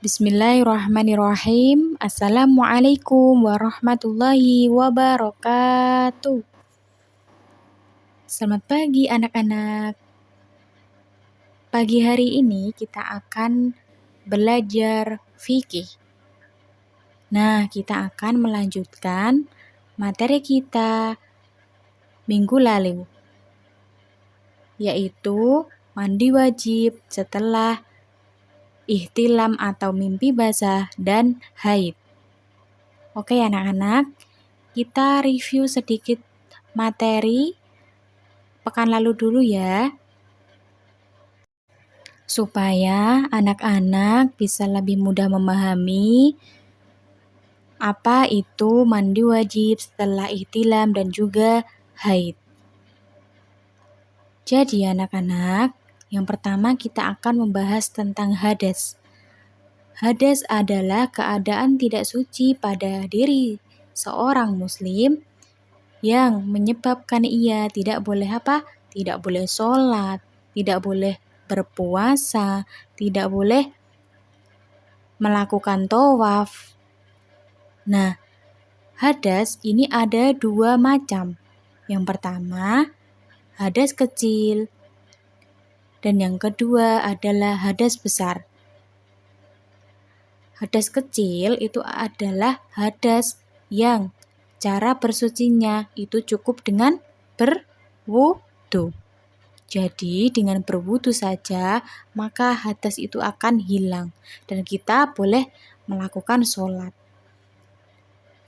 Bismillahirrahmanirrahim. Assalamualaikum warahmatullahi wabarakatuh. Selamat pagi anak-anak. Pagi hari ini kita akan belajar fikih. Nah, kita akan melanjutkan materi kita minggu lalu, yaitu mandi wajib setelah ihtilam atau mimpi basah dan haid. Oke anak-anak, kita review sedikit materi pekan lalu dulu ya, supaya anak-anak bisa lebih mudah memahami apa itu mandi wajib setelah ihtilam dan juga haid. Jadi anak-anak, yang pertama kita akan membahas tentang hadas. Hadas adalah keadaan tidak suci pada diri seorang muslim yang menyebabkan ia tidak boleh Tidak boleh sholat, tidak boleh berpuasa, tidak boleh melakukan tawaf. Nah, hadas ini ada dua macam. Yang pertama, hadas kecil, dan yang kedua adalah hadas besar. Hadas kecil itu adalah hadas yang cara bersucinya itu cukup dengan berwudu. Jadi dengan berwudu saja maka hadas itu akan hilang dan kita boleh melakukan sholat.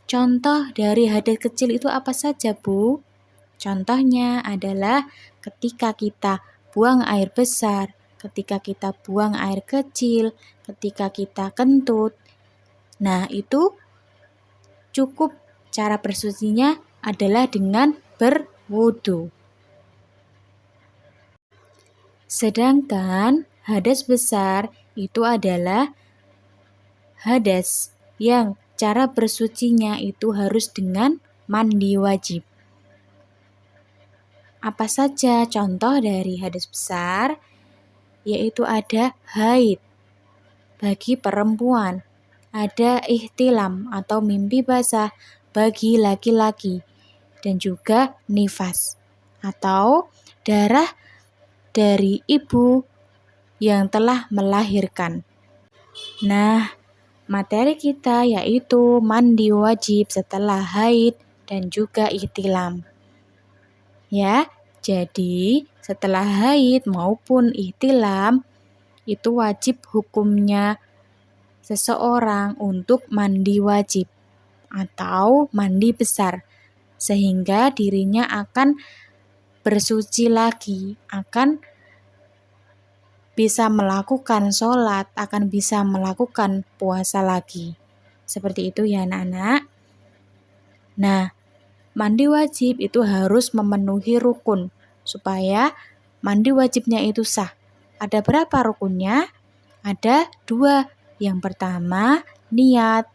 Contoh dari hadas kecil itu apa saja, Bu? Contohnya adalah ketika kita buang air besar, ketika kita buang air kecil, ketika kita kentut. Nah, itu cukup cara bersucinya adalah dengan berwudu. Sedangkan hadas besar itu adalah hadas yang cara bersucinya itu harus dengan mandi wajib. Apa saja contoh dari hadas besar? Yaitu ada haid bagi perempuan, ada ihtilam atau mimpi basah bagi laki-laki, dan juga nifas atau darah dari ibu yang telah melahirkan. Nah, materi kita yaitu mandi wajib setelah haid dan juga ihtilam. Ya, jadi setelah haid maupun ihtilam itu wajib hukumnya seseorang untuk mandi wajib atau mandi besar, sehingga dirinya akan bersuci lagi, akan bisa melakukan sholat, akan bisa melakukan puasa lagi. Seperti itu ya anak-anak. Nah, mandi wajib itu harus memenuhi rukun supaya mandi wajibnya itu sah. Ada berapa rukunnya? Ada 2. Yang pertama, niat.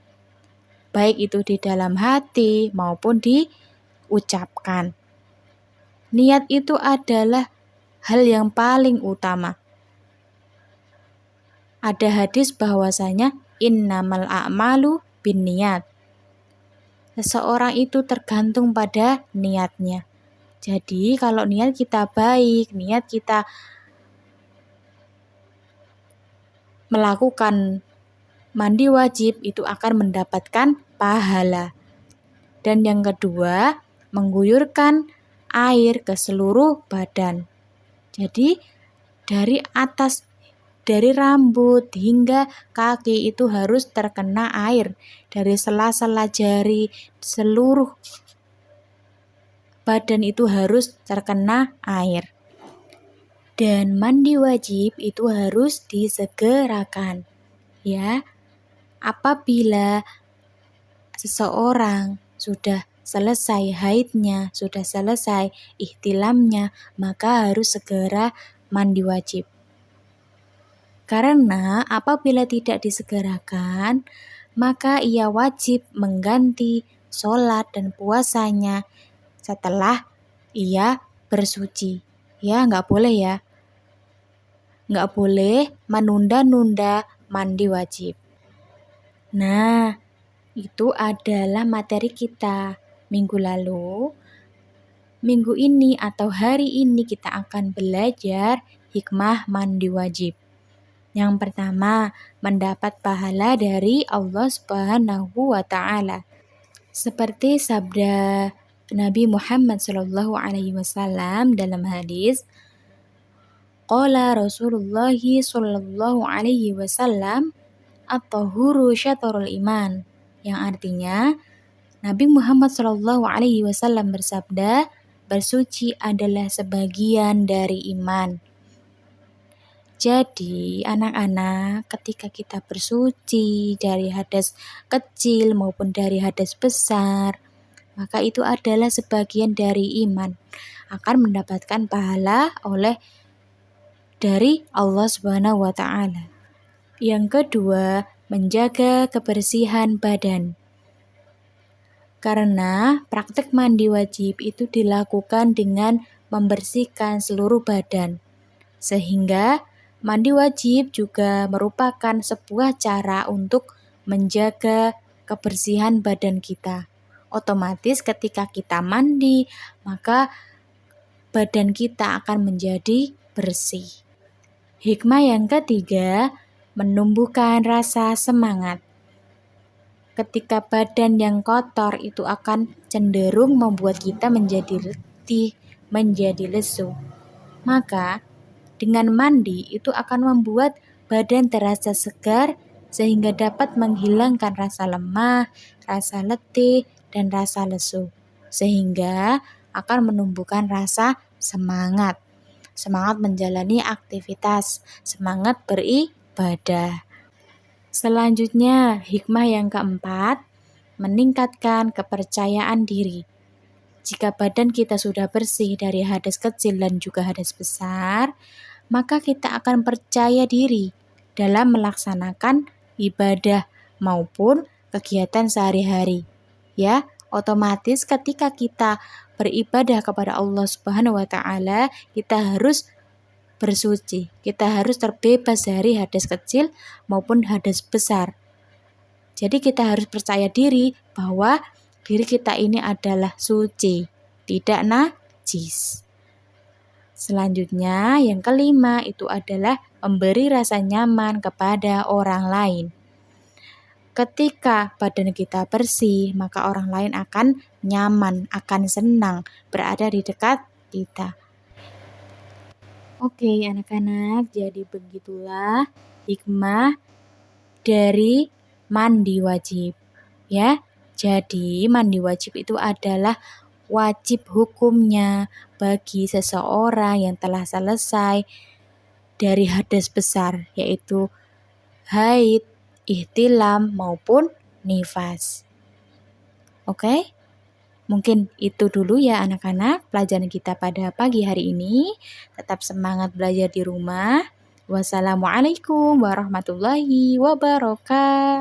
Baik itu di dalam hati maupun diucapkan. Niat itu adalah hal yang paling utama. Ada hadis bahwasanya innamal a'malu binniyat. Seseorang itu tergantung pada niatnya. Jadi kalau niat kita baik, niat kita melakukan mandi wajib itu akan mendapatkan pahala. Dan yang kedua, mengguyurkan air ke seluruh badan. Jadi dari atas, dari rambut hingga kaki itu harus terkena air. Dari sela-sela jari, seluruh badan itu harus terkena air. Dan mandi wajib itu harus disegerakan. Ya, apabila seseorang sudah selesai haidnya, sudah selesai ihtilamnya, maka harus segera mandi wajib. Karena apabila tidak disegerakan, maka ia wajib mengganti sholat dan puasanya setelah ia bersuci. Ya, nggak boleh ya. Nggak boleh menunda-nunda mandi wajib. Nah, itu adalah materi kita minggu lalu. Minggu ini atau hari ini kita akan belajar hikmah mandi wajib. Yang pertama, mendapat pahala dari Allah Subhanahu wa taala. Seperti sabda Nabi Muhammad sallallahu alaihi wasallam dalam hadis, qala Rasulullah sallallahu alaihi wasallam, at-tahuru syatrul iman. Yang artinya, Nabi Muhammad sallallahu alaihi wasallam bersabda, bersuci adalah sebagian dari iman. Jadi, anak-anak, ketika kita bersuci dari hadas kecil maupun dari hadas besar, maka itu adalah sebagian dari iman. Akan mendapatkan pahala oleh dari Allah Subhanahu wa taala. Yang kedua, menjaga kebersihan badan. Karena praktek mandi wajib itu dilakukan dengan membersihkan seluruh badan. Sehingga mandi wajib juga merupakan sebuah cara untuk menjaga kebersihan badan kita. Otomatis ketika kita mandi, maka badan kita akan menjadi bersih. Hikmah yang ketiga, menumbuhkan rasa semangat. Ketika badan yang kotor itu akan cenderung membuat kita menjadi letih, menjadi lesu. Maka dengan mandi itu akan membuat badan terasa segar sehingga dapat menghilangkan rasa lemah, rasa letih, dan rasa lesu. Sehingga akan menumbuhkan rasa semangat. Semangat menjalani aktivitas, semangat beribadah. Selanjutnya, hikmah yang keempat, meningkatkan kepercayaan diri. Jika badan kita sudah bersih dari hadas kecil dan juga hadas besar, maka kita akan percaya diri dalam melaksanakan ibadah maupun kegiatan sehari-hari. Ya, otomatis ketika kita beribadah kepada Allah Subhanahu wa taala, kita harus bersuci. Kita harus terbebas dari hadas kecil maupun hadas besar. Jadi kita harus percaya diri bahwa diri kita ini adalah suci, tidak najis. Selanjutnya, yang kelima itu adalah memberi rasa nyaman kepada orang lain. Ketika badan kita bersih, maka orang lain akan nyaman, akan senang berada di dekat kita. Oke, anak-anak, jadi begitulah hikmah dari mandi wajib. Ya, jadi mandi wajib itu adalah wajib hukumnya bagi seseorang yang telah selesai dari hadas besar, yaitu haid, ihtilam, maupun nifas. Oke? Mungkin itu dulu ya anak-anak pelajaran kita pada pagi hari ini. Tetap semangat belajar di rumah. Wassalamualaikum warahmatullahi wabarakatuh.